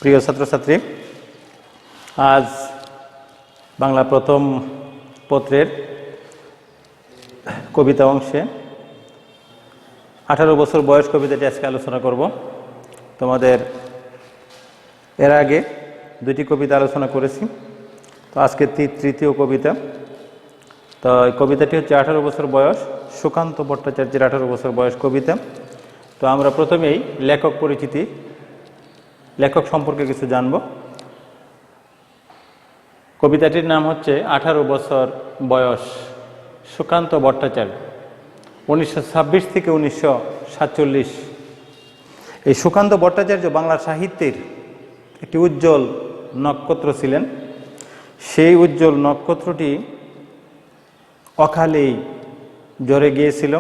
প্রিয় ছাত্রছাত্রী, আজ বাংলা প্রথম পত্রের কবিতা অংশে 18 বছর বয়স কবিতাটি আজকে আলোচনা করব। তোমাদের এর আগে দুটি কবিতা আলোচনা করেছি, তো আজকে তৃতীয় কবিতা। তো এই কবিতাটি হচ্ছে 18 বছর বয়স, সুকান্ত ভট্টাচার্যের 18 বছর বয়স কবিতা। তো আমরা প্রথমেই লেখক পরিচিতি, লেখক সম্পর্কে কিছু জানব। কবিতাটির নাম হচ্ছে 18 বছর বয়স, সুকান্ত ভট্টাচার্য, 1926 থেকে 1947। এই সুকান্ত ভট্টাচার্য বাংলা সাহিত্যের একটি উজ্জ্বল নক্ষত্র ছিলেন। সেই উজ্জ্বল নক্ষত্রটি অকালেই জ্বরে গিয়েছিল।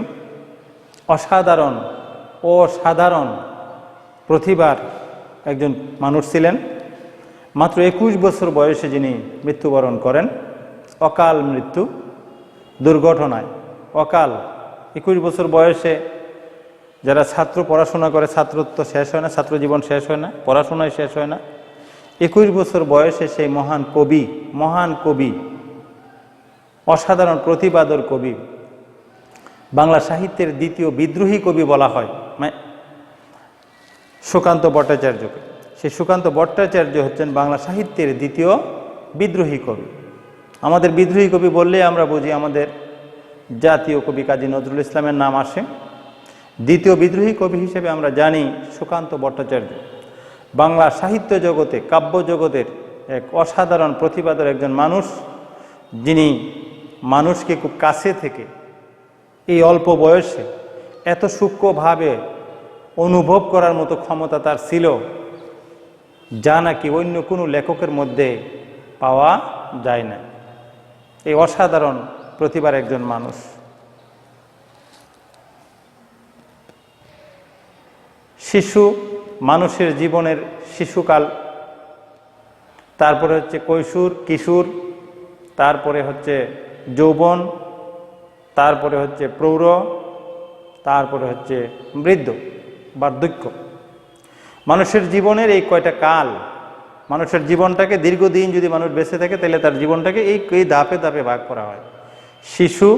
অসাধারণ প্রতিভার একজন মানুষ ছিলেন। মাত্র 21 বছর বয়সে যিনি মৃত্যুবরণ করেন, অকাল মৃত্যু, দুর্ঘটনায় অকাল। 21 বছর বয়সে যারা ছাত্র পড়াশোনা করে, ছাত্রত্ব শেষ হয় না, ছাত্র জীবন শেষ হয় না, পড়াশোনায় শেষ হয় না। 21 বছর বয়সে সেই মহান কবি, অসাধারণ প্রতিভাধর কবি, বাংলা সাহিত্যের দ্বিতীয় বিদ্রোহী কবি বলা হয় সুকান্ত ভট্টাচার্যকে। সেই সুকান্ত ভট্টাচার্য হচ্ছেন বাংলা সাহিত্যের দ্বিতীয় বিদ্রোহী কবি। আমাদের বিদ্রোহী কবি বললে আমরা বুঝি আমাদের জাতীয় কবি কাজী নজরুল ইসলামের নাম আসে। দ্বিতীয় বিদ্রোহী কবি হিসেবে আমরা জানি সুকান্ত ভট্টাচার্য। বাংলা সাহিত্য জগতে, কাব্য জগতের এক অসাধারণ প্রতিভাধর একজন মানুষ, যিনি মানুষকে খুব কাছে থেকে এই অল্প বয়সে এত সূক্ষ্মভাবে অনুভব করার মতো ক্ষমতা তার ছিল, যা নাকি অন্য কোনো লেখকের মধ্যে পাওয়া যায় না। এই অসাধারণ প্রতিভার একজন মানুষ। শিশু, মানুষের জীবনের শিশুকাল, তারপরে হচ্ছে কৈশোর, কিশোর, তারপরে হচ্ছে যৌবন, তারপরে হচ্ছে প্রৌঢ়, তারপরে হচ্ছে বৃদ্ধ, বার্ধক্য। মানুষের জীবনের এই কয়টা কাল, মানুষের জীবনটাকে দীর্ঘদিন যদি মানুষ বেঁচে থাকে, তাহলে তার জীবনটাকে এই ধাপে ধাপে ভাগ করা হয়। শিশু,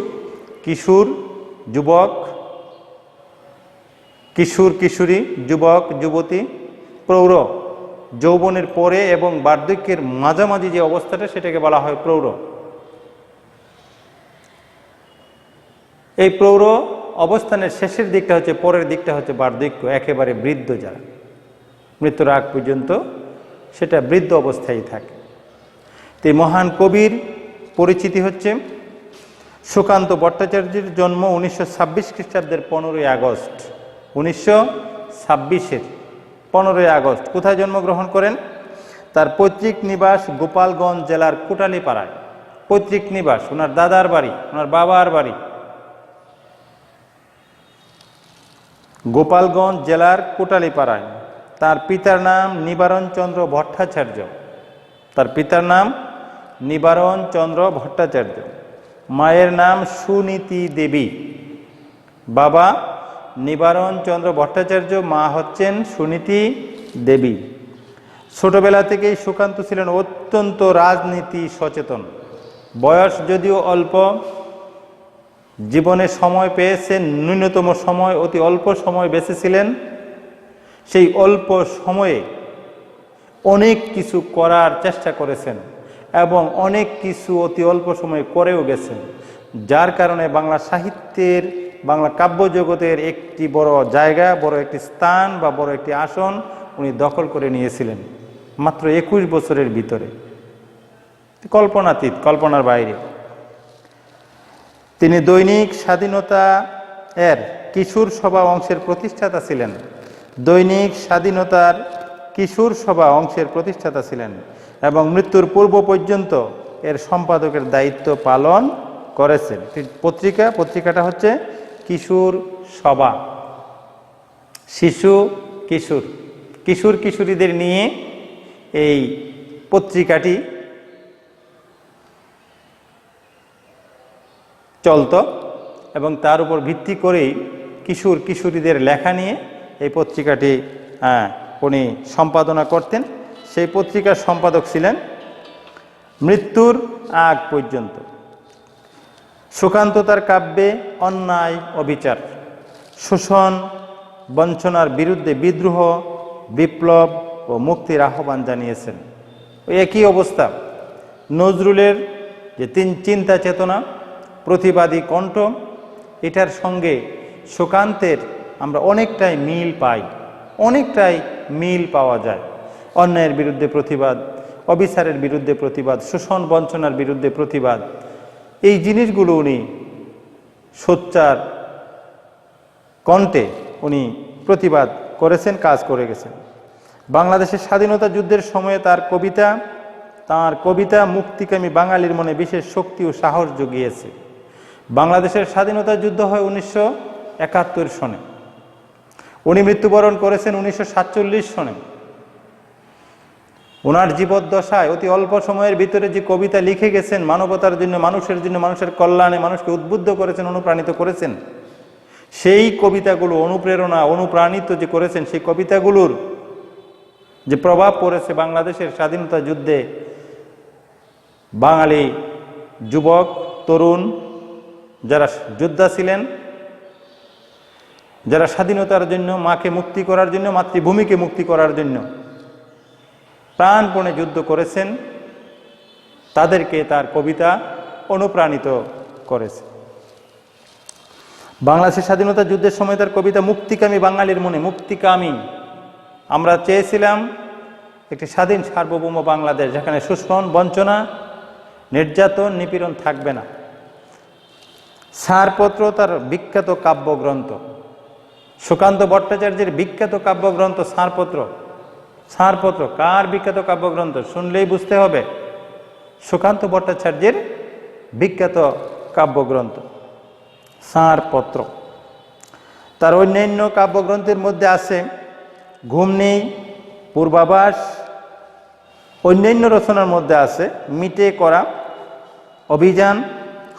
কিশোর, যুবক, কিশোর কিশোরী, যুবক যুবতী, প্রৌঢ়। যৌবনের পরে এবং বার্ধক্যের মাঝামাঝি যে অবস্থাটা, সেটাকে বলা হয় প্রৌঢ়। এই প্রৌঢ় অবস্থানের শেষের দিকটা হচ্ছে, পরের দিকটা হচ্ছে বার্ধক্য, একেবারে বৃদ্ধ যারা, মৃত্যুর আগ পর্যন্ত সেটা বৃদ্ধ অবস্থায় থাকে। তো এই মহান কবির পরিচিতি হচ্ছে সুকান্ত ভট্টাচার্যের জন্ম 1926 খ্রিস্টাব্দের 15ই আগস্ট। 1926-এর 15ই আগস্ট। কোথায় জন্মগ্রহণ করেন? তার পৈতৃক নিবাস গোপালগঞ্জ জেলার কোটালীপাড়ায়। পৈতৃক নিবাস, ওনার দাদার বাড়ি, ওনার বাবার বাড়ি গোপালগঞ্জ জেলার কোটালীপাড়ায়। তার পিতার নাম নিবারণ চন্দ্র ভট্টাচার্য। তার পিতার নাম নিবারণ চন্দ্র ভট্টাচার্য। মায়ের নাম সুনীতি দেবী। বাবা নিবারণ চন্দ্র ভট্টাচার্য, মা হচ্ছেন সুনীতি দেবী। ছোটবেলা থেকেই সুকান্ত ছিলেন অত্যন্ত রাজনীতি সচেতন। বয়স যদিও অল্প, জীবনে সময় পেয়েছেন ন্যূনতম সময়, অতি অল্প সময় বেঁচেছিলেন। সেই অল্প সময়ে অনেক কিছু করার চেষ্টা করেছেন এবং অনেক কিছু অতি অল্প সময়ে করেও গেছেন, যার কারণে বাংলা সাহিত্যের, বাংলা কাব্য জগতের একটি বড় জায়গা, বড় একটি স্থান বা বড় একটি আসন উনি দখল করে নিয়েছিলেন মাত্র 21 বছরের ভিতরে। কল্পনাতীত, কল্পনার বাইরে। তিনি দৈনিক স্বাধীনতা এর কিশোর সভা অংশের প্রতিষ্ঠাতা ছিলেন। দৈনিক স্বাধীনতার কিশোর সভা অংশের প্রতিষ্ঠাতা ছিলেন এবং মৃত্যুর পূর্ব পর্যন্ত এর সম্পাদকের দায়িত্ব পালন করেছেন। পত্রিকাটা হচ্ছে কিশোর সভা। শিশু, কিশোর কিশোরীদের নিয়ে এই পত্রিকাটি চলত এবং তার উপর ভিত্তি করেই কিশোর কিশোরীদের লেখা নিয়ে এই পত্রিকাটি উনি সম্পাদনা করতেন সেই পত্রিকার সম্পাদক ছিলেন মৃত্যুর আগ পর্যন্ত। সুকান্ত তার কাব্যে অন্যায়, অবিচার, শোষণ, বঞ্চনার বিরুদ্ধে বিদ্রোহ, বিপ্লব ও মুক্তির আহ্বান জানিয়েছেন। ওই একই অবস্থা নজরুলের যে চিন্তা চেতনা, প্রতিবাদী কণ্ঠ, এটার সঙ্গে সুকান্তের আমরা অনেকটাই মিল পাই, অনেকটাই মিল পাওয়া যায়। অন্যায়ের বিরুদ্ধে প্রতিবাদ, অবিচারের বিরুদ্ধে প্রতিবাদ, শোষণ বঞ্চনার বিরুদ্ধে প্রতিবাদ, এই জিনিসগুলো উনি সোচ্চার কণ্ঠে উনি প্রতিবাদ করেছেন, কাজ করে গেছেন। বাংলাদেশের স্বাধীনতা যুদ্ধের সময়ে তার কবিতা মুক্তিকামী বাঙালির মনে বিশেষ শক্তি ও সাহস জুগিয়েছে। বাংলাদেশের স্বাধীনতা যুদ্ধ হয় 1971 সনে। উনি মৃত্যুবরণ করেছেন 1947 সনে। ওনার জীবদ্দশায় অতি অল্প সময়ের ভিতরে যে কবিতা লিখে গেছেন, মানবতার জন্য, মানুষের জন্য, মানুষের কল্যাণে, মানুষকে উদ্বুদ্ধ করেছেন, অনুপ্রাণিত করেছেন, সেই কবিতাগুলো অনুপ্রেরণা, অনুপ্রাণিত যে করেছেন, সেই কবিতাগুলোর যে প্রভাব পড়েছে বাংলাদেশের স্বাধীনতা যুদ্ধে, বাঙালি যুবক তরুণ যারা যোদ্ধা ছিলেন, যারা স্বাধীনতার জন্য, মাকে মুক্তি করার জন্য, মাতৃভূমিকে মুক্তি করার জন্য প্রাণপণে যুদ্ধ করেছেন, তাদেরকে তার কবিতা অনুপ্রাণিত করেছে। বাংলাদেশের স্বাধীনতা যুদ্ধের সময় তার কবিতা মুক্তিকামী বাঙালির মনে, মুক্তিকামী, আমরা চেয়েছিলাম একটি স্বাধীন সার্বভৌম বাংলাদেশ, যেখানে শোষণ, বঞ্চনা, নির্যাতন, নিপীড়ন থাকবে না। ছাড়পত্র তার বিখ্যাত কাব্যগ্রন্থ, সুকান্ত ভট্টাচার্যের বিখ্যাত কাব্যগ্রন্থ ছাড়পত্র। ছাড়পত্র কার বিখ্যাত কাব্যগ্রন্থ? শুনলেই বুঝতে হবে, সুকান্ত ভট্টাচার্যের বিখ্যাত কাব্যগ্রন্থ ছাড়পত্র। তার অন্যান্য কাব্যগ্রন্থের মধ্যে আছে ঘুম নেই, পূর্বাভাস, অন্যান্য রচনার মধ্যে আছে মিটে করা, অভিযান,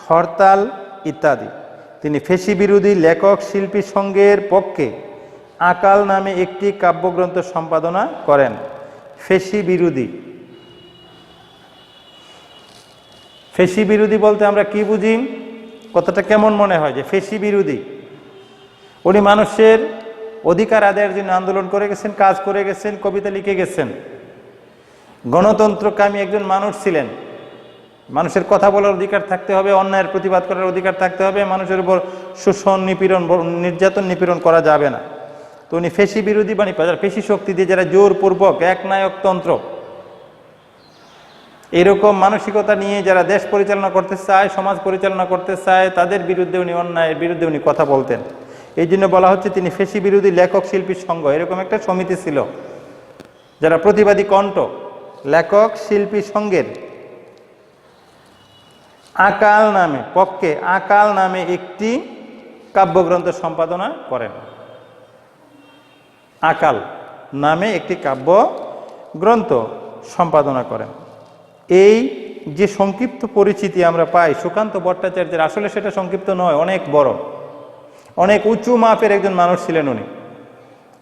হরতাল ইত্যাদি। তিনি ফেসি বিরোধী লেখক শিল্পী সংঘের পক্ষে আকাল নামে একটি কাব্যগ্রন্থ সম্পাদনা করেন। ফেসি বিরোধী, ফেসি বিরোধী বলতে আমরা কি বুঝি? কথাটা কেমন মনে হয় যে ফেসি বিরোধী? উনি মানুষের অধিকার আদায়ের জন্য আন্দোলন করে গেছেন, কাজ করে গেছেন, কবিতা লিখে গেছেন। গণতন্ত্রকামী একজন মানুষ ছিলেন। মানুষের কথা বলার অধিকার থাকতে হবে, অন্যায়ের প্রতিবাদ করার অধিকার থাকতে হবে, মানুষের উপর শোষণ, নির্যাতন, নিপীড়ন করা যাবে না। তো উনি ফেসি বিরোধী বাণী, পেশি শক্তি দিয়ে যারা জোরপূর্বক একনায়কতন্ত্র, এরকম মানসিকতা নিয়ে যারা দেশ পরিচালনা করতে চায়, সমাজ পরিচালনা করতে চায়, তাদের বিরুদ্ধে উনি, অন্যায়ের বিরুদ্ধে উনি কথা বলতেন। এই জন্য বলা হচ্ছে তিনি ফেসি বিরোধী লেখক শিল্পী সংঘ, এরকম একটা সমিতি ছিল যারা প্রতিবাদী কণ্ঠ, লেখক শিল্পী সংঘের আকাল নামে পক্ষে আকাল নামে একটি কাব্যগ্রন্থ সম্পাদনা করেন। আকাল নামে একটি কাব্য গ্রন্থ সম্পাদনা করেন। এই যে সংক্ষিপ্ত পরিচিতি আমরা পাই সুকান্ত ভট্টাচার্যের, আসলে সেটা সংক্ষিপ্ত নয়, অনেক বড়, অনেক উঁচু মাপের একজন মানুষ ছিলেন উনি।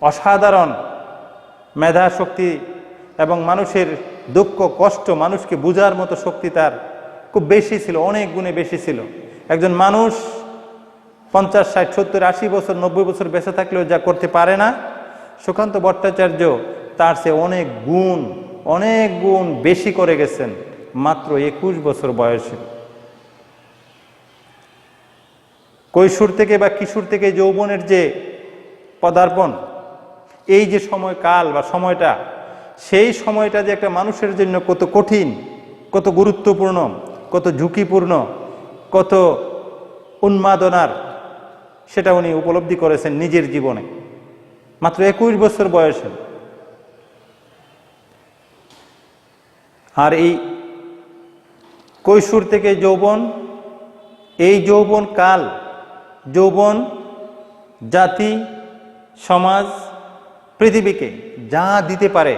অসাধারণ মেধা শক্তি এবং মানুষের দুঃখ কষ্ট, মানুষকে বুঝার মতো শক্তি তার খুব বেশি ছিল, অনেক গুণে বেশি ছিল। একজন মানুষ 50, 60, 70, 80 বছর, 90 বছর বেঁচে থাকলেও যা করতে পারে না, সুকান্ত ভট্টাচার্য তার সে অনেক গুণ বেশি করে গেছেন মাত্র 21 বছর বয়সে। কৈশোর থেকে বা কিশোর থেকে যৌবনের যে পদার্পণ, এই যে সময়কাল বা সময়টা, সেই সময়টা যে একটা মানুষের জন্য কত কঠিন, কত গুরুত্বপূর্ণ, কত ঝুঁকিপূর্ণ, কত উন্মাদনার, সেটা উনি উপলব্ধি করেছেন নিজের জীবনে মাত্র 21 বছর বয়সে। আর এই কৈশোর থেকে যৌবন, এই যৌবন কাল, যৌবন জাতি, সমাজ, পৃথিবীকে যা দিতে পারে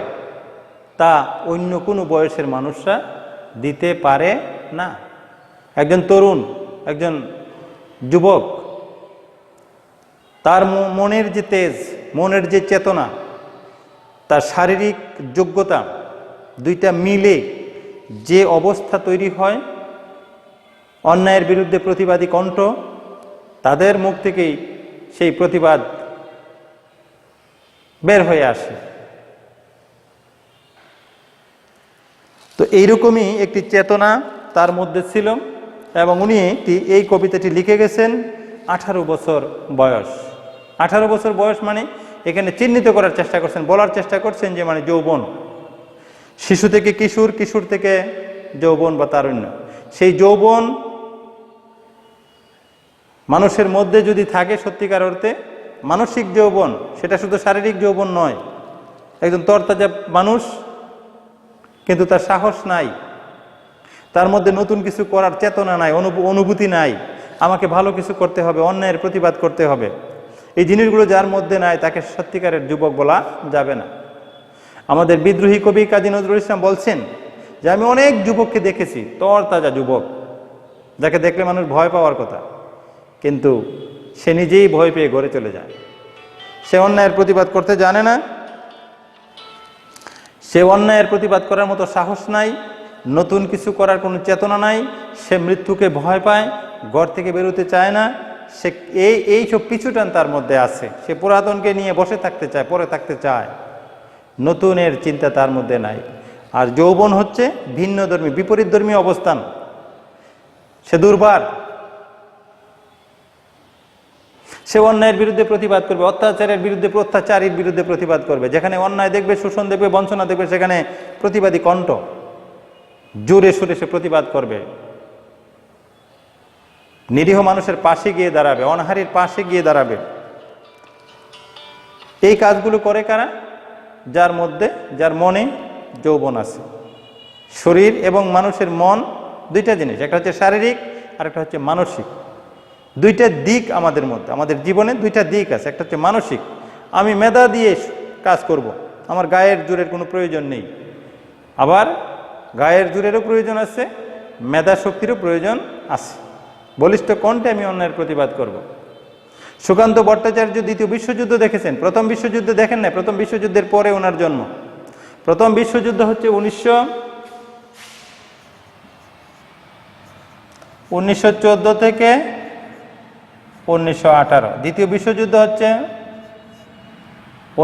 তা অন্য কোনো বয়সের মানুষরা দিতে পারে না। একজন তরুণ, একজন যুবক, তার মনের যে তেজ, মনের যে চেতনা, তার শারীরিক যোগ্যতা, দুইটা মিলে যে অবস্থা তৈরি হয়, অন্যায়ের বিরুদ্ধে প্রতিবাদী কণ্ঠ, তাদের মুখ থেকেই সেই প্রতিবাদ বের হয়ে আসে। তো এইরকমই একটি চেতনা তার মধ্যে ছিল এবং উনি এই কবিতাটি লিখে গেছেন 18 বছর বয়স। 18 বছর বয়স মানে এখানে চিহ্নিত করার চেষ্টা করছেন, বলার চেষ্টা করছেন যে মানে যৌবন, শিশু থেকে কিশোর, কিশোর থেকে যৌবন বা তারুণ্য। সেই যৌবন মানুষের মধ্যে যদি থাকে সত্যিকার অর্থে মানসিক যৌবন, সেটা শুধু শারীরিক যৌবন নয়। একজন তরতাজা মানুষ কিন্তু তার সাহস নাই, তার মধ্যে নতুন কিছু করার চেতনা নাই, অনুভূতি নাই, আমাকে ভালো কিছু করতে হবে, অন্যায়ের প্রতিবাদ করতে হবে, এই জিনিসগুলো যার মধ্যে নাই তাকে সত্যিকারের যুবক বলা যাবে না। আমাদের বিদ্রোহী কবি কাজী নজরুল ইসলাম বলছেন যে আমি অনেক যুবককে দেখেছি, তরতাজা যুবক, যাকে দেখলে মানুষ ভয় পাওয়ার কথা, কিন্তু সে নিজেই ভয় পেয়ে ঘরে চলে যায়। সে অন্যায়ের প্রতিবাদ করতে জানে না, সে অন্যায়ের প্রতিবাদ করার মতো সাহস নাই, নতুন কিছু করার কোনো চেতনা নাই, সে মৃত্যুকে ভয় পায়, ঘর থেকে বেরোতে চায় না, সে এইসব পিছুটান তার মধ্যে আছে। সে পুরাতনকে নিয়ে বসে থাকতে চায়, পরে থাকতে চায়, নতুনের চিন্তা তার মধ্যে নাই। আর যৌবন হচ্ছে ভিন্নধর্মী, বিপরীতধর্মী অবস্থান, সে দুর্বার, সে অন্যায়ের বিরুদ্ধে প্রতিবাদ করবে, অত্যাচারের বিরুদ্ধে, অত্যাচারীর বিরুদ্ধে প্রতিবাদ করবে। যেখানে অন্যায় দেখবে, শোষণ দেখবে, বঞ্চনা দেখবে, সেখানে প্রতিবাদী কণ্ঠ জোরে সুরে সে প্রতিবাদ করবে, নিরীহ মানুষের পাশে গিয়ে দাঁড়াবে, অনাহারীর পাশে গিয়ে দাঁড়াবে। এই কাজগুলো করে কারা? যার মধ্যে, যার মনে যৌবন আছে। শরীর এবং মানুষের মন দুইটা জিনিস, একটা হচ্ছে শারীরিক আর একটা হচ্ছে মানসিক। দুইটা দিক আমাদের মধ্যে, আমাদের জীবনে দুইটা দিক আছে। একটা হচ্ছে মানসিক, আমি মেধা দিয়ে কাজ করব, আমার গায়ের জোরের কোনো প্রয়োজন নেই। আবার গায়ের জোরেরও প্রয়োজন আছে, মেধা শক্তিরও প্রয়োজন আছে। বলিষ্ঠ কণ্ঠে আমি অন্যায়ের প্রতিবাদ করব। সুকান্ত ভট্টাচার্য দ্বিতীয় বিশ্বযুদ্ধ দেখেছেন, প্রথম বিশ্বযুদ্ধ দেখেন না, প্রথম বিশ্বযুদ্ধের পরে ওনার জন্ম। প্রথম বিশ্বযুদ্ধ হচ্ছে 1914 থেকে 1918। দ্বিতীয় বিশ্বযুদ্ধ হচ্ছে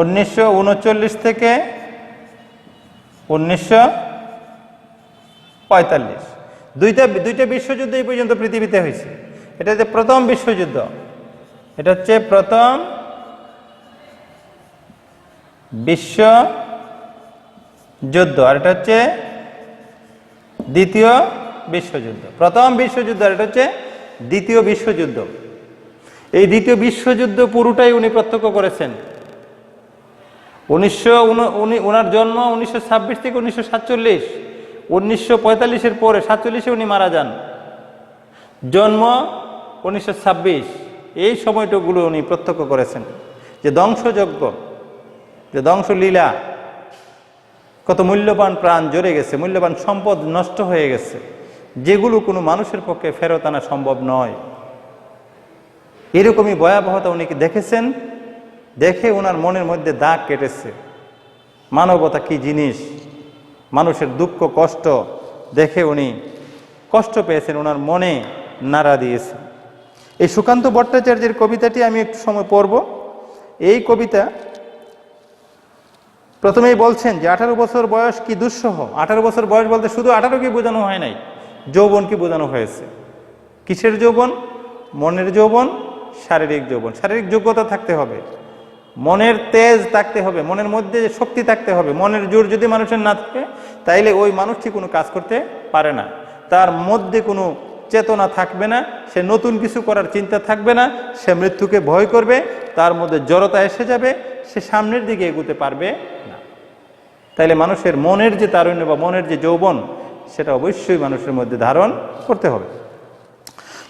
1939 থেকে 1945। দুইটা বিশ্বযুদ্ধ এই পর্যন্ত পৃথিবীতে হয়েছে। এটা হচ্ছে প্রথম বিশ্বযুদ্ধ, এটা হচ্ছে প্রথম বিশ্বযুদ্ধ, আর এটা হচ্ছে দ্বিতীয় বিশ্বযুদ্ধ। প্রথম বিশ্বযুদ্ধ আর এটা হচ্ছে দ্বিতীয় বিশ্বযুদ্ধ। এই দ্বিতীয় বিশ্বযুদ্ধ পুরোটাই উনি প্রত্যক্ষ করেছেন। ওনার জন্ম 1926 থেকে 1947, 1945-এর পরে 47-এ উনি মারা যান, জন্ম 1926। এই সময়টুকুলো উনি প্রত্যক্ষ করেছেন যে ধ্বংসযজ্ঞ, যে ধ্বংসলীলা, কত মূল্যবান প্রাণ জ্বরে গেছে, মূল্যবান সম্পদ নষ্ট হয়ে গেছে, যেগুলো কোনো মানুষের পক্ষে ফেরত আনা সম্ভব নয়। এরকমই ভয়াবহতা উনি দেখেছেন, দেখে ওনার মনের মধ্যে দাগ কেটেছে। মানবতা কি জিনিস, মানুষের দুঃখ কষ্ট দেখে উনি কষ্ট পেয়েছেন, ওনার মনে নাড়া দিয়েছে। এই সুকান্ত ভট্টাচার্যের কবিতাটি আমি একটু সময় পড়ব। এই কবিতা প্রথমেই বলছেন যে 18 বছর বয়স কি দুঃসহ। 18 বছর বয়স বলতে শুধু 18কে বোঝানো হয় নাই, যৌবনকে বোঝানো হয়েছে। কিসের যৌবন? মনের যৌবন, শারীরিক যৌবন। শারীরিক যোগ্যতা থাকতে হবে, মনের তেজ থাকতে হবে, মনের মধ্যে শক্তি থাকতে হবে। মনের জোর যদি মানুষের না থাকে তাইলে ওই মানুষটি কোনো কাজ করতে পারে না, তার মধ্যে কোনো চেতনা থাকবে না, সে নতুন কিছু করার চিন্তা থাকবে না, সে মৃত্যুকে ভয় করবে, তার মধ্যে জড়তা এসে যাবে, সে সামনের দিকে এগোতে পারবে না। তাইলে মানুষের মনের যে তারুণ্য বা মনের যে যৌবন, সেটা অবশ্যই মানুষের মধ্যে ধারণ করতে হবে।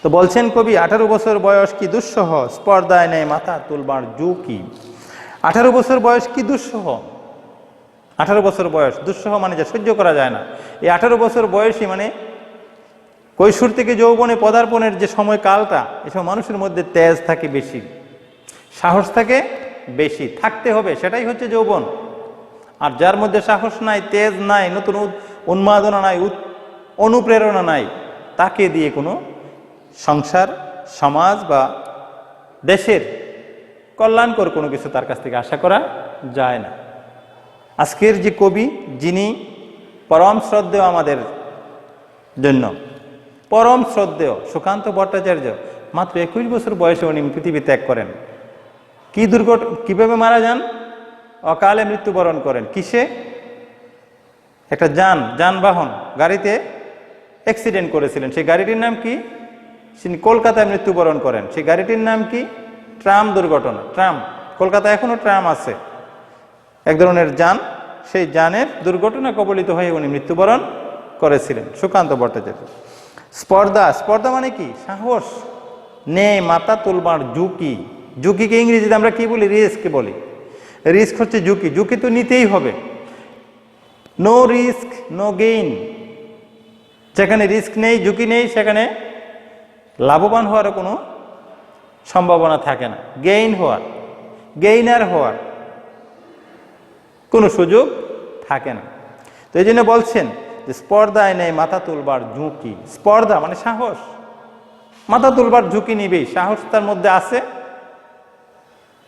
তো বলছেন কবি, 18 বছর বয়স কি দুঃসহ, স্পর্ধায় নেই মাথা তুলবার ঝুঁকি। 18 বছর বয়স কি দুঃসহ। 18 বছর বয়স দুঃসহ মানে যা সহ্য করা যায় না। এই 18 বছর বয়সী মানে কৈশোর থেকে যৌবনে পদার্পণের যে সময়কালটা, এসব মানুষের মধ্যে তেজ থাকে বেশি, সাহস থাকে বেশি, থাকতে হবে, সেটাই হচ্ছে যৌবন। আর যার মধ্যে সাহস নাই, তেজ নাই, নতুন উন্মাদনা নাই, অনুপ্রেরণা নাই, তাকে দিয়ে কোনো সংসার, সমাজ বা দেশের কল্যাণকর কোনো কিছু তার কাছ থেকে আশা করা যায় না। আজকের যে কবি, যিনি পরম শ্রদ্ধেয় আমাদের জন্য, পরম শ্রদ্ধেয় সুকান্ত ভট্টাচার্য, মাত্র 21 বছর বয়সে উনি পৃথিবী ত্যাগ করেন। কি কিভাবে মারা যান? অকালে মৃত্যুবরণ করেন। কিসে? একটা যানবাহন, গাড়িতে অ্যাক্সিডেন্ট করেছিলেন। সেই গাড়িটির নাম কি? তিনি কলকাতায় মৃত্যুবরণ করেন। সেই গাড়িটির নাম কি? ট্রাম দুর্ঘটনা। ট্রাম, কলকাতায় এখনো ট্রাম আছে, এক ধরনের যান। সেই যানের দুর্ঘটনা কবলিত হয়ে উনি মৃত্যুবরণ করেছিলেন, সুকান্ত ভট্টাচার্য। স্পর্ধা, স্পর্ধা মানে কি? সাহস নেই, মাথা তুলবার ঝুঁকি। ঝুঁকিকে ইংরেজিতে আমরা কি বলি? রিস্ক বলি। রিস্ক হচ্ছে ঝুঁকি। ঝুঁকি তো নিতেই হবে। No risk no gain. যেখানে রিস্ক নেই, ঝুঁকি নেই, সেখানে লাভবান হওয়ার কোনো সম্ভাবনা থাকে না। গেইনার হওয়ার কোনো সুযোগ থাকে না। তো এই জন্য বলছেন যে স্পর্ধায় নেই মাথা তুলবার ঝুঁকি। স্পর্ধা মানে সাহস, মাথা তুলবার ঝুঁকি নিবেই, সাহস তার মধ্যে আছে।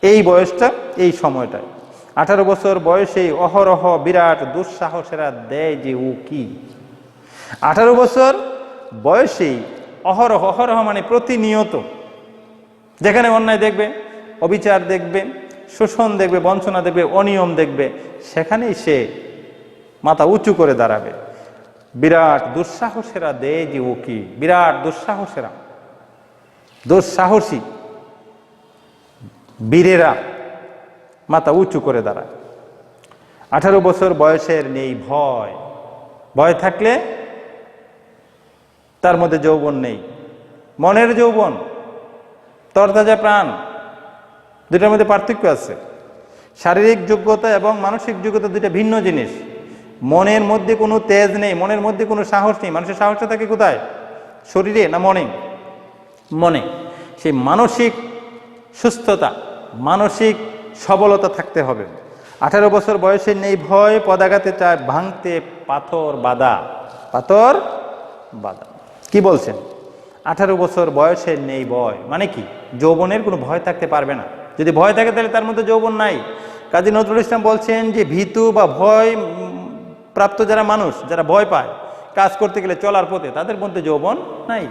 এই বয়সটা, এই সময়টায় 18 বছর বয়সেই অহরহ বিরাট দুঃসাহসেরা দেয় যে উকি। 18 বছর বয়সেই অহরহ, অহরহ মানে প্রতিনিয়ত, যেখানে অন্যায় দেখবে, অবিচার দেখবে, শোষণ দেখবে, বঞ্চনা দেখবে, অনিয়ম দেখবে, সেখানেই সে মাথা উঁচু করে দাঁড়াবে। বিরাট দুঃসাহসেরা দেয় যে উকি। বিরাট দুঃসাহসেরা, দুঃসাহসী বীরেরা মাথা উঁচু করে দাঁড়ায়। 18 বছর বয়সের নেই ভয়। ভয় থাকলে তার মধ্যে যৌবন নেই। মনের যৌবন, তরতাজা প্রাণ, দুটার মধ্যে পার্থক্য আছে। শারীরিক যোগ্যতা এবং মানসিক যোগ্যতা দুইটা ভিন্ন জিনিস। মনের মধ্যে কোনো তেজ নেই, মনের মধ্যে কোনো সাহস নেই। মানুষের সাহসটা থাকে কোথায়? শরীরে না মনে? মনে। সেই মানসিক সুস্থতা, মানসিক সবলতা থাকতে হবে। 18 বছর বয়সে নেই ভয়, পদাঘাতে চায় ভাঙতে পাথর বাঁধা। পাথর বাঁধা কি বলছেন? 18 বছর বয়সে নেই ভয় মানে কি? যৌবনের কোনো ভয় থাকতে পারবে না। যদি ভয় থাকে তাহলে তার মধ্যে যৌবন নাই। কাজী নজরুল ইসলাম বলছেন যে ভীতু বা ভয় প্রাপ্ত যারা মানুষ, যারা ভয় পায় কাজ করতে গেলে, চলার পথে, তাদের মধ্যে যৌবন নাই,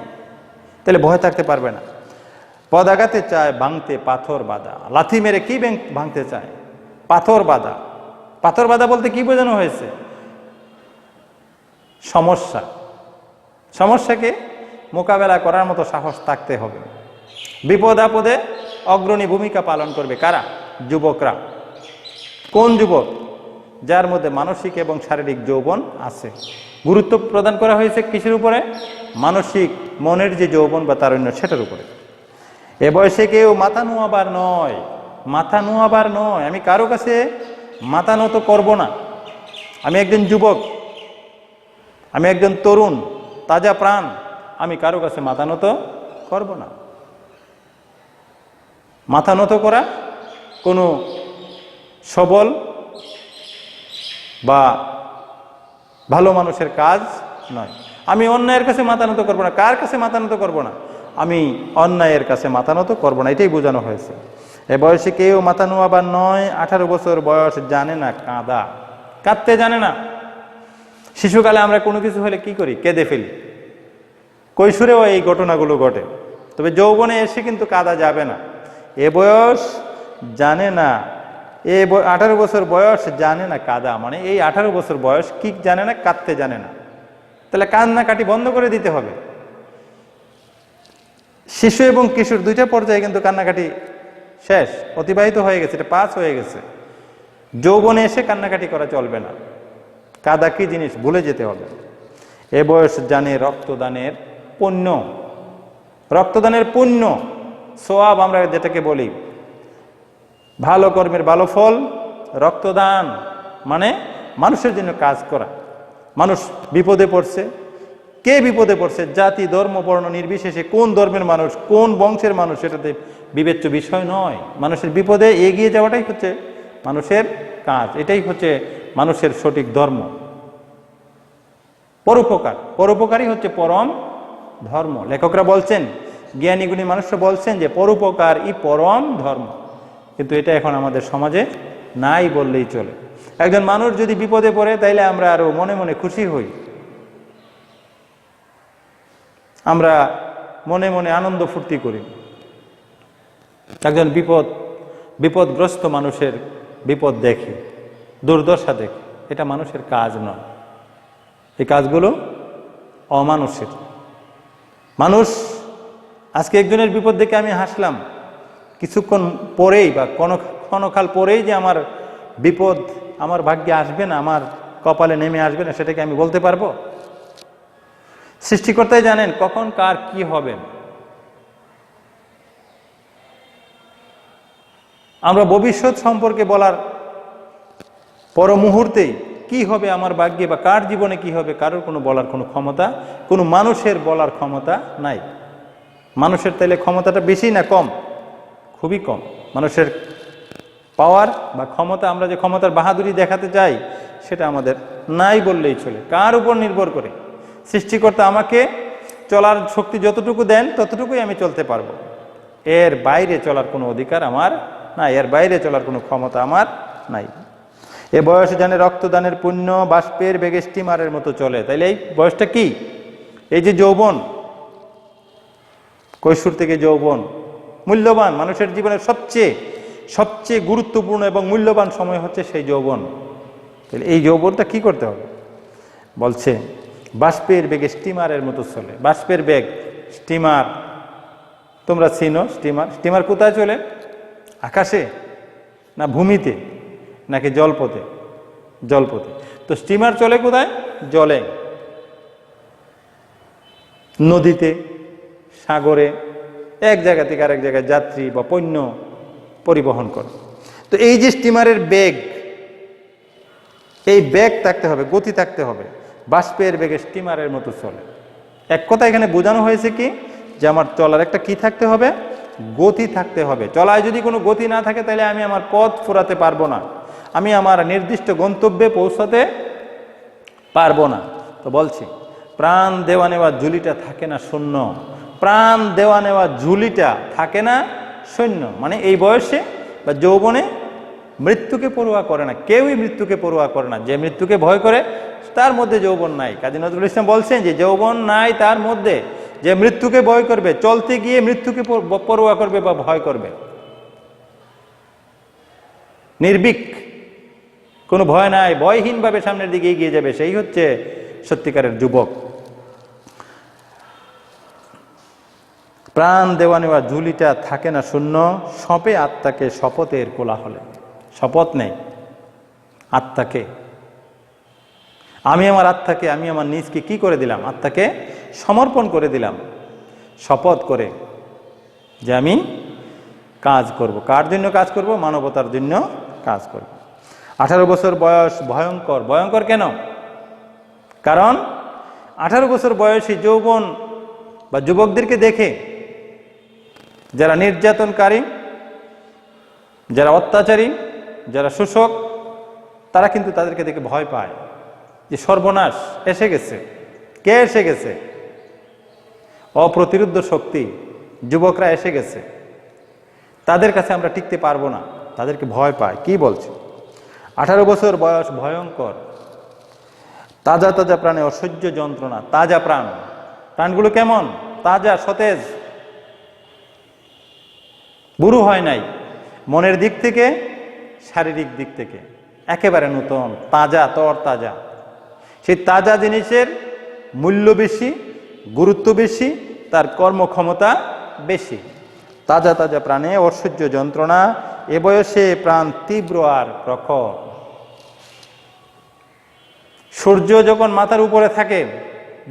তাহলে ভয় থাকতে পারবে না। পদাঘাতে চায় ভাঙতে পাথর বাঁধা। লাথি মেরে কি ভাঙতে চায়? পাথর বাঁধা। পাথর বাঁধা বলতে কি বোঝানো হয়েছে? সমস্যা। সমস্যাকে মোকাবেলা করার মতো সাহস থাকতে হবে। বিপদ আপদে অগ্রণী ভূমিকা পালন করবে কারা? যুবকরা। কোন যুবক? যার মধ্যে মানসিক এবং শারীরিক যৌবন আছে। গুরুত্ব প্রদান করা হয়েছে কিসের উপরে? মানসিক, মনের যে যৌবন বা তারুণ্য, সেটার উপরে। এ বয়সে কেউ মাথা নোয়াবার নয়। মাথা নোয়াবার নয়। আমি কারো কাছে মাথা নত করব না। আমি একজন যুবক, আমি একজন তরুণ, তাজা প্রাণ, আমি কারো কাছে মাথা নত করব না। মাথা নত করা কোনো সবল বা ভালো মানুষের কাজ নয়। আমি অন্যায়ের কাছে মাথা নত করবো না। কার কাছে মাথা নত করবো না? আমি অন্যায়ের কাছে মাথা নত করবো না, এটাই বোঝানো হয়েছে। এ বয়সে কেউ মাথা নোয়াবার নয়। 18 বছর বয়স, জানে না কাঁদা। কাঁদতে জানে না। শিশুকালে আমরা কোনো কিছু হলে কি করি? কেঁদে ফেলি। কৈশোরেও এই ঘটনাগুলো ঘটে। তবে যৌবনে এসে কিন্তু কাঁদা যাবে না। এ বয়স জানে না, 18 বছর বয়স জানে না কাঁদা মানে এই 18 বছর বয়স কি জানে না? কাঁদতে জানে না। তাহলে কান্নাকাটি বন্ধ করে দিতে হবে। শিশু এবং কিশোর দুইটা পর্যায়ে কিন্তু কান্নাকাটি শেষ, অতিবাহিত হয়ে গেছে, এটা পাস হয়ে গেছে। যৌবনে এসে কান্নাকাটি করা চলবে না। কাঁদা কি জিনিস ভুলে যেতে হবে। এ বয়স জানে রক্তদানের পুণ্য। রক্তদানের পুণ্য, সোয়াব আমরা যেটাকে বলি, ভালো কর্মের ভালো ফল। রক্তদান মানে মানুষের জন্য কাজ করা। মানুষ বিপদে পড়ছে, কে বিপদে পড়ছে, জাতি ধর্ম বর্ণ নির্বিশেষে, কোন ধর্মের মানুষ, কোন বংশের মানুষ, সেটাতে বিবেচ্য বিষয় নয়। মানুষের বিপদে এগিয়ে যাওয়াটাই হচ্ছে মানুষের কাজ। এটাই হচ্ছে মানুষের সঠিক ধর্ম। পরোপকার, পরোপকারই হচ্ছে পরম ধর্ম। লেখকরা বলছেন, জ্ঞানীগুণী মানুষরা বলছেন যে পরোপকারই পরম ধর্ম, কিন্তু এটা এখন আমাদের সমাজে নাই বললেই চলে। একজন মানুষ যদি বিপদে পড়ে তাইলে আমরা আরো মনে মনে খুশি হই, আমরা মনে মনে আনন্দ ফুর্তি করি। একজন বিপদগ্রস্ত মানুষের বিপদ দেখে, দুর্দশা দেখে, এটা মানুষের কাজ নয়। এই কাজগুলো অমানুষের। মানুষ আজকে একজনের বিপদ দেখে আমি হাসলাম, কিছুক্ষণ পরেই বা ক্ষণকাল পরেই যে আমার বিপদ আমার ভাগ্যে আসবে না, আমার কপালে নেমে আসবে না, সেটাকে আমি বলতে পারবো? সৃষ্টিকর্তাই জানেন কখন কার কি হবে। আমরা ভবিষ্যৎ সম্পর্কে বলার পর মুহূর্তেই কি হবে আমার ভাগ্যে বা কার জীবনে কি হবে, কারোর কোনো বলার কোনো ক্ষমতা, কোনো মানুষের বলার ক্ষমতা নাই। মানুষের তাইলে ক্ষমতাটা বেশি না কম? খুবই কম। মানুষের পাওয়ার বা ক্ষমতা, আমরা যে ক্ষমতার বাহাদুরি দেখাতে চাই, সেটা আমাদের নাই বললেই চলে। কার উপর নির্ভর করে? সৃষ্টিকর্তা আমাকে চলার শক্তি যতটুকু দেন ততটুকুই আমি চলতে পারবো, এর বাইরে চলার কোনো অধিকার আমার নাই, এর বাইরে চলার কোনো ক্ষমতা আমার নাই। এ বয়সে জানে রক্তদানের পুণ্য বাষ্পের বেগে স্টিমারের মতো চলে। তাইলে এই বয়সটা কি? এই যে যৌবন, কৈশোর থেকে যৌবন মূল্যবান, মানুষের জীবনের সবচেয়ে গুরুত্বপূর্ণ এবং মূল্যবান সময় হচ্ছে সেই যৌবন। তাহলে এই যৌবনটা কি করতে হবে? বলছে বাষ্পের বেগে স্টিমারের মতো চলে। বাষ্পের বেগ, স্টিমার, তোমরা চিনো স্টিমার কোথায় চলে? আকাশে না ভূমিতে নাকি জলপথে? জলপথে। তো স্টিমার চলে কোথায়? জলে, নদীতে, সাগরে, এক জায়গা থেকে আরেক জায়গায় যাত্রী বা পণ্য পরিবহন করে। তো এই যে স্টিমারের বেগ, এই বেগ থাকতে হবে, গতি থাকতে হবে। বাষ্পের বেগে স্টিমারের মতো চলে। এক কথা এখানে বোঝানো হয়েছে কি, যে আমার চলার একটা কি থাকতে হবে? গতি থাকতে হবে। চলায় যদি কোনো গতি না থাকে তাহলে আমি আমার পথ ফুরাতে পারবো না, আমি আমার নির্দিষ্ট গন্তব্যে পৌঁছাতে পারবো না। তো বলছি প্রাণ দেওয়া নেওয়া ঝুলিটা থাকে না শূন্য, প্রাণ দেওয়া নেওয়া ঝুলিটা থাকে না শূন্য। মানে এই বয়সে বা যৌবনে মৃত্যুকে পরোয়া করে না, কেউই মৃত্যুকে পরোয়া করে না। যে মৃত্যুকে ভয় করে তার মধ্যে যৌবন নাই। কাজী নজরুল ইসলাম বলছেন যে যৌবন নাই তার মধ্যে যে মৃত্যুকে ভয় করবে, চলতে গিয়ে মৃত্যুকে পরোয়া করবে বা ভয় করবে, নির্ভীক, কোনো ভয় নাই, ভয়হীনভাবে সামনের দিকে এগিয়ে যাবে, সেই হচ্ছে সত্যিকারের যুবক। প্রাণ দেওয়া নেওয়া ঝুলিটা থাকে না শূন্য, সপে আত্মাকে শপথের কোলাহলে। শপথ নেই আত্মাকে, আমি আমার আত্মাকে, আমি আমার নিজকে কি করে দিলাম? আত্মাকে সমর্পণ করে দিলাম, শপথ করে যে আমি কাজ করব। কার জন্য কাজ করব? মানবতার জন্য কাজ করব। 18 বছর বয়স ভয়ঙ্কর। ভয়ঙ্কর কেন? কারণ 18 বছর বয়সী যৌবন বা যুবকদেরকে দেখে যারা নির্যাতনকারী, যারা অত্যাচারী, যারা শোষক, তারা কিন্তু তাদেরকে দেখে ভয় পায় যে সর্বনাশ এসে গেছে। কে এসে গেছে? অপ্রতিরোধ্য শক্তি, যুবকরা এসে গেছে, তাদের কাছে আমরা টিকতে পারবো না, তাদেরকে ভয় পায়। কি বলছে? 18 বছর বয়স ভয়ঙ্কর। তাজা তাজা প্রাণে অসহ্য যন্ত্রণা। তাজা প্রাণ, প্রাণগুলো কেমন? তাজা, সতেজ, বুড়ো হয় নাই। মনের দিক থেকে, শারীরিক দিক থেকে একেবারে নতুন, তাজা, তর তাজা। সেই তাজা জিনিসের মূল্য বেশি, গুরুত্ব বেশি, তার কর্মক্ষমতা বেশি। তাজা তাজা প্রাণে অসহ্য যন্ত্রণা, এ বয়সে প্রাণ তীব্র আর প্রখর। সূর্য যখন মাথার উপরে থাকে,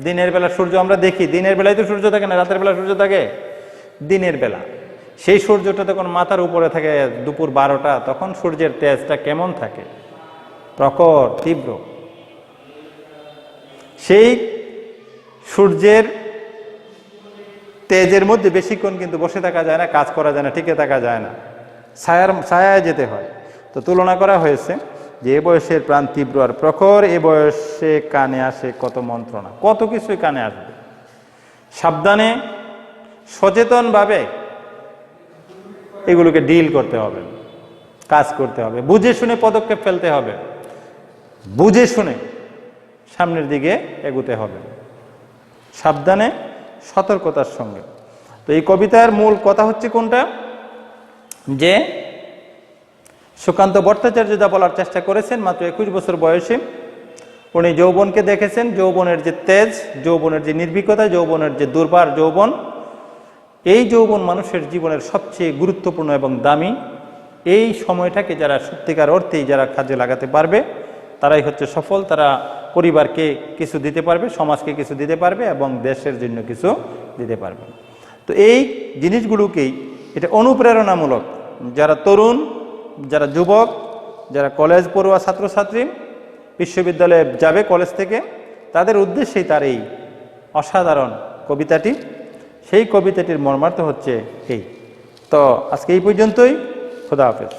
দিনের বেলা সূর্য আমরা দেখি, দিনের বেলায় তো সূর্য থাকে না, রাতের বেলা সূর্য থাকে দিনের বেলা। সেই সূর্যটা তখন মাথার উপরে থাকে দুপুর 12টা, তখন সূর্যের তেজটা কেমন থাকে? প্রখর, তীব্র। সেই সূর্যের তেজের মধ্যে বেশিক্ষণ কিন্তু বসে থাকা যায় না, কাজ করা যায় না, টিকে থাকা যায় না, ছায়ায় যেতে হয়। তো তুলনা করা হয়েছে যে এ বয়সের প্রাণ তীব্র আর প্রখর, এ বয়সে কানে আসে কত মন্ত্রণা, কত কিছুই কানে আসবে। সাবধানে সচেতনভাবে এগুলোকে ডিল করতে হবে, কাজ করতে হবে, বুঝে শুনে পদক্ষেপ ফেলতে হবে, বুঝে শুনে সামনের দিকে এগুতে হবে, সাবধানে সতর্কতার সঙ্গে। তো এই কবিতার মূল কথা হচ্ছে কোনটা, যে সুকান্ত ভট্টাচার্য যা বলার চেষ্টা করেছেন, মাত্র 21 বছর বয়সে উনি যৌবনকে দেখেছেন, যৌবনের যে তেজ, যৌবনের যে নির্ভীকতা, যৌবনের যে দুর্বার যৌবন, এই যৌবন মানুষের জীবনের সবচেয়ে গুরুত্বপূর্ণ এবং দামি। এই সময়টাকে যারা সত্যিকার অর্থেই যারা কাজে লাগাতে পারবে তারাই হচ্ছে সফল, তারা পরিবারকে কিছু দিতে পারবে, সমাজকে কিছু দিতে পারবে এবং দেশের জন্য কিছু দিতে পারবে। তো এই জিনিসগুলোকেই এটা অনুপ্রেরণামূলক, যারা তরুণ, যারা যুবক, যারা কলেজ পড়ুয়া ছাত্রছাত্রী বিশ্ববিদ্যালয়ে যাবে কলেজ থেকে, তাদের উদ্দেশ্যেই তার এই অসাধারণ কবিতাটি। সেই কবিতাটির মর্মার্থ হচ্ছে এই। তো আজকে এই পর্যন্তই, খোদা হাফেজ।